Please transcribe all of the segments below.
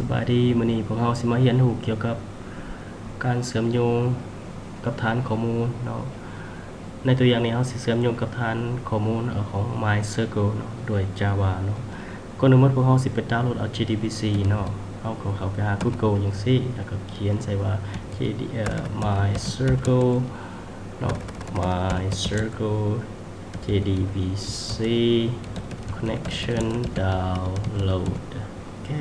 สบายดีมื้อนี้พวกเราสิมาเรียนรู้เกี่ยวกับการเสริมโยงกับฐานข้อมูลเนาะในตัวอย่างนี้เราสิเสริมโยงกับฐานข้อมูลของ MySQL เนาะด้วย Java เนาะก่อนอื่นพวกเราสิไปดาวน์โหลดเอา JDBC เนาะเราก็เข้าไปหา Google จังซี่แล้วก็เขียนใส่ว่า MySQL เนาะ MySQL JDBC connection download โอเค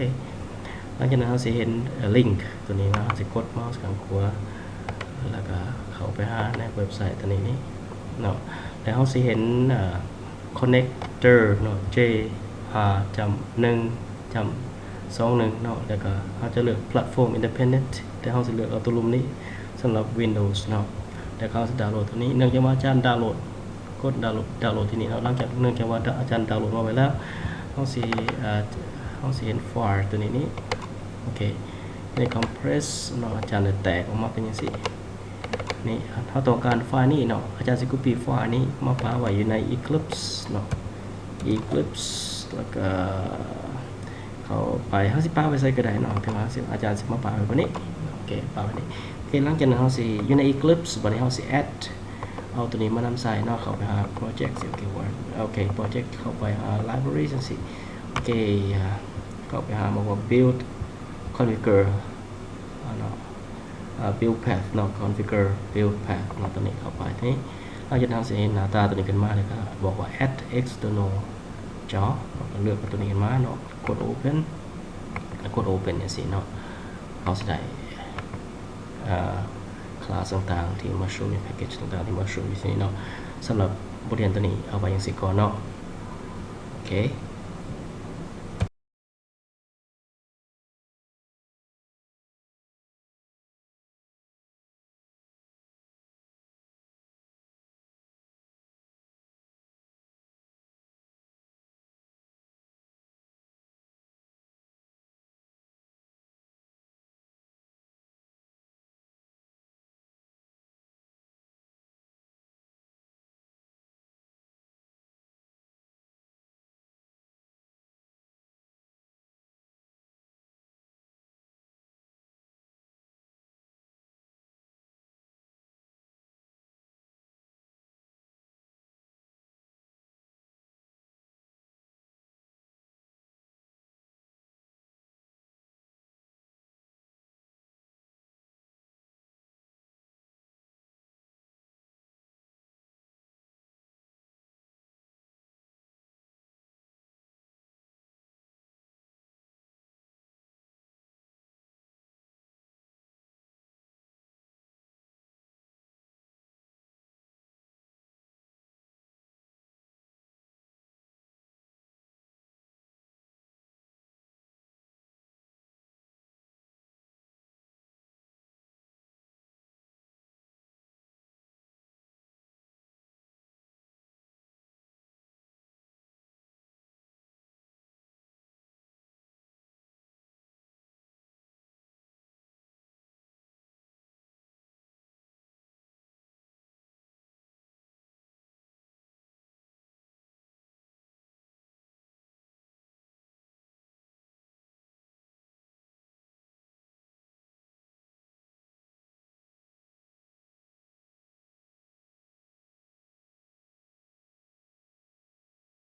หลังจากนั้นเราจะเห็นลิงก์ตัวนี้เราจะกดเมาส์ข้างขวาแล้วก็เข้าไปหาในเว็บไซต์ตัวนี้เนาะแล้วเราจะเห็นconnector เนาะ J 5.1.21 เนาะแล้วก็เราจะเลือก platform independent แต่เราจะเลือกเอาตัวรุ่มนี้สำหรับ Windows เนาะแล้วเราจะดาวน์โหลดตัวนี้เนื่องจากว่าอาจารย์ดาวน์โหลดกดดาวน์โหลดที่นี่เนาะหลังจากเนื่องจากว่าอาจารย์ดาวน์โหลดมาไว้แล้วเราจะเห็นไฟล์ตัวนี้โอเคใน compress เนาะอาจารย์จะแตกออกมาเป็นอย่างนี้นี่เราต้องการไฟล์นี้เนาะอาจารย์จะ copy ไฟล์นี้มาปาไว้อยู่ใน Eclipse เนาะ Eclipse แล้วก็เข้าไปเขาสิปาไว้ใส่กระดาษเนาะแต่ว่าอาจารย์จะมาปาไว้บนนี้โอเคปาไว้นี้โอเคหลังจากนั้นเราสิอยู่ใน Eclipse บัดนี้เราสิ add เอาตัวนี้มานำใส่เนาะเข้าไปหา project โอเค project เข้าไปหา library จังซี่โอเคเข้าไปหาบอกว่า build configure เนาะbuild path เนาะ configure build path เนาะตัวนี้เข้าไปทีนี้เราจะทำเสียงหน้าตาตัวนี้ขึ้นมาเลยครับบอกว่า add external job เลือกตัวนี้ขึ้นมาเนาะกด open แล้วกด open อย่างนี้เนาะเขาจะได้คลาสต่างๆที่มาโชว์ในแพ็กเกจต่างๆที่มาโชว์อยู่ที่นี่เนาะสำหรับบทเรียนตัวนี้เอาไว้อย่างสิก่อนเนาะโอเค